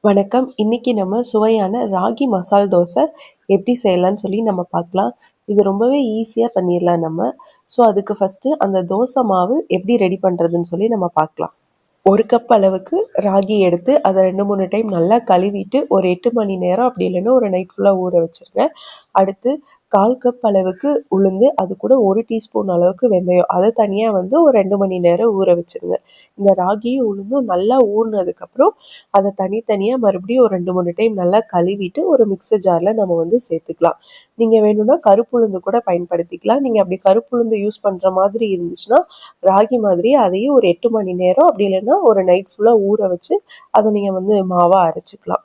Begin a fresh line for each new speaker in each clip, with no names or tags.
வணக்கம். இன்னைக்கு நம்ம சுவையான ராகி மசால் தோசை எப்படி செய்யலாம்னு சொல்லி நம்ம பார்க்கலாம். இது ரொம்பவே ஈஸியா பண்ணிடலாம் நம்ம. அதுக்கு ஃபர்ஸ்ட்டு அந்த தோசை மாவு எப்படி ரெடி பண்றதுன்னு சொல்லி நம்ம பார்க்கலாம். 1 கப் அளவுக்கு ராகி எடுத்து அதை 2, 3 டைம் நல்லா கழுவிட்டு ஒரு 8 மணி நேரம் அப்படி இல்லைன்னா ஒரு நைட் ஃபுல்லாக ஊற வச்சிருங்க. அடுத்து 1/4 கப் அளவுக்கு உளுந்து, அது கூட 1 டீஸ்பூன் அளவுக்கு வெந்தயம், அதை தனியாக ஒரு 2 மணி நேரம் ஊற வச்சிருங்க. இந்த ராகியும் உளுந்தும் நல்லா ஊறினதுக்கப்புறம் அதை தனித்தனியாக மறுபடியும் ஒரு 2, 3 டைம் நல்லா கழுவிட்டு ஒரு மிக்சர் ஜாரில் நம்ம சேர்த்துக்கலாம். நீங்கள் வேணும்னா கருப்புளுந்து கூட பயன்படுத்திக்கலாம். நீங்கள் அப்படி கருப்புளுந்து யூஸ் பண்ணுற மாதிரி இருந்துச்சுன்னா ராகி மாதிரி அதையும் ஒரு 8 மணி நேரம் அப்படி இல்லைன்னா ஒரு நைட் ஃபுல்லாக ஊற வச்சு அதை நீங்கள் மாவாக அரைச்சிக்கலாம்.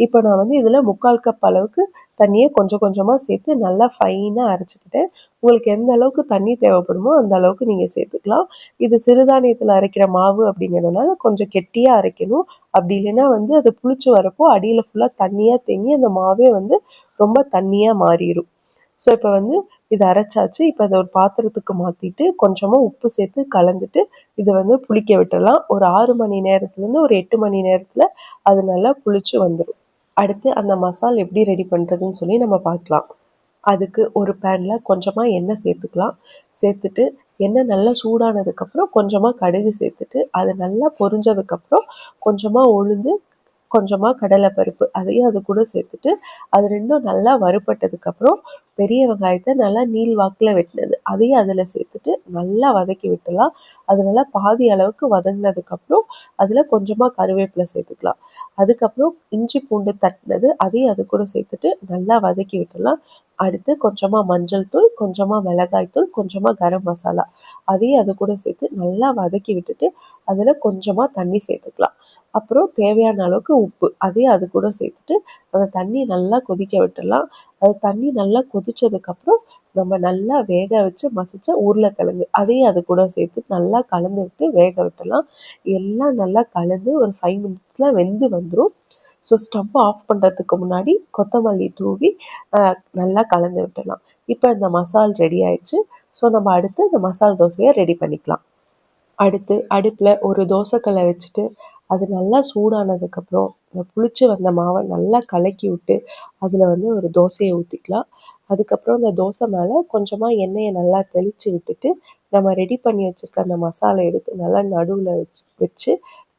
இப்போ நான் இதில் 3/4 கப் அளவுக்கு தண்ணியை கொஞ்சம் கொஞ்சமாக சேர்த்து நல்லா ஃபைனாக அரைச்சிக்கிட்டேன். உங்களுக்கு எந்த அளவுக்கு தண்ணி தேவைப்படுமோ அந்த அளவுக்கு நீங்கள் சேர்த்துக்கலாம். இது சிறுதானியத்தில் அரைக்கிற மாவு அப்படிங்கிறதுனால கொஞ்சம் கெட்டியாக அரைக்கணும். அப்படி இல்லைன்னா அது புளிச்சு வரப்போ அடியில் ஃபுல்லாக தண்ணியாக தேங்கி அந்த மாவே ரொம்ப தண்ணியாக மாறிடும். இப்போ இதை அரைச்சாச்சு. இப்போ அதை ஒரு பாத்திரத்துக்கு மாற்றிட்டு கொஞ்சமாக உப்பு சேர்த்து கலந்துட்டு இதை புளிக்க விட்டுடலாம். ஒரு 6 மணி நேரத்துலேருந்து ஒரு 8 மணி நேரத்தில் அது நல்லா புளிச்சு வந்துடும். அடுத்து அந்த மசால் எப்படி ரெடி பண்ணுறதுன்னு சொல்லி நம்ம பார்க்கலாம். அதுக்கு ஒரு பேனில் கொஞ்சமாக எண்ணெய் சேர்த்துக்கலாம். சேர்த்துட்டு எண்ணெய் நல்லா சூடானதுக்கப்புறம் கொஞ்சமாக கடுகு சேர்த்துட்டு அது நல்லா பொரிஞ்சதுக்கப்புறம் கொஞ்சமாக உளுந்து, கொஞ்சமாக கடலைப்பருப்பு அதையும் அது கூட சேர்த்துட்டு அது ரெண்டும் நல்லா வறுபட்டதுக்கப்புறம் பெரிய வெங்காயத்தை நல்லா நீள் வாக்கில் வெட்டினது அதையும் அதில் சேர்த்துட்டு நல்லா வதக்கி விட்டுலாம். அது நல்லா பாதி அளவுக்கு வதங்கினதுக்கப்புறம் அதில் கொஞ்சமாக கருவேப்பிலை சேர்த்துக்கலாம். அதுக்கப்புறம் இஞ்சி பூண்டு தட்டினது அதையும் அது கூட சேர்த்துட்டு நல்லா வதக்கி விட்டுலாம். அடுத்து கொஞ்சமாக மஞ்சள் தூள், கொஞ்சமாக மிளகாய் தூள், கொஞ்சமாக கரம் மசாலா அதையும் அது கூட சேர்த்து நல்லா வதக்கி விட்டுட்டு அதில் கொஞ்சமாக தண்ணி சேர்த்துக்கலாம். அப்புறம் தேவையான அளவுக்கு உப்பு அதையும் அது கூட சேர்த்துட்டு அந்த தண்ணி நல்லா கொதிக்க விட்டுடலாம். அது தண்ணி நல்லா கொதிச்சதுக்கப்புறம் நம்ம நல்லா வேக வச்சு மசிச்ச உருளைக்கிழங்கு அதையும் அது கூட சேர்த்து நல்லா கலந்து விட்டு வேக விட்டுடலாம். எல்லாம் நல்லா கலந்து ஒரு 5 மினிட்ஸில் வெந்து வந்துடும். ஸ்டவ் ஆஃப் பண்ணுறதுக்கு முன்னாடி கொத்தமல்லி தூவி நல்லா கலந்து விட்டுடலாம். இப்போ இந்த மசால் ரெடி ஆயிடுச்சு. நம்ம அடுத்து இந்த மசால் தோசையை ரெடி பண்ணிக்கலாம். அடுத்து அடுப்பில் ஒரு தோசைக்கல்லை வச்சுட்டு அது நல்லா சூடானதுக்கப்புறம் இந்த புளிச்சு வந்த மாவை நல்லா கலக்கி விட்டு அதில் ஒரு தோசையை ஊற்றிக்கலாம். அதுக்கப்புறம் அந்த தோசை மேலே கொஞ்சமாக எண்ணெயை நல்லா தெளித்து விட்டுட்டு நம்ம ரெடி பண்ணி வச்சுருக்க அந்த மசாலா எடுத்து நல்லா நடுவில் வச்சு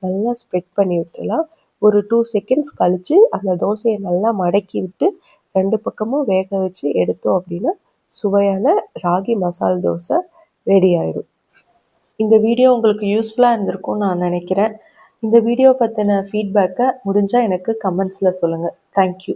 நல்லா ஸ்ப்ரெட் பண்ணி விட்டுலாம். ஒரு 2 செகண்ட்ஸ் கழித்து அந்த தோசையை நல்லா மடக்கி விட்டு 2 பக்கமும் வேக வச்சு எடுத்தோம் அப்படின்னா சுவையான ராகி மசால் தோசை ரெடி ஆயிடும். இந்த வீடியோ உங்களுக்கு யூஸ்ஃபுல்லாக இருந்திருக்கும்னு நான் நினைக்கிறேன். இந்த வீடியோ பற்றின ஃபீட்பேக்கை முடிஞ்சால் எனக்கு கமெண்ட்ஸில் சொல்லுங்கள். தேங்க்யூ.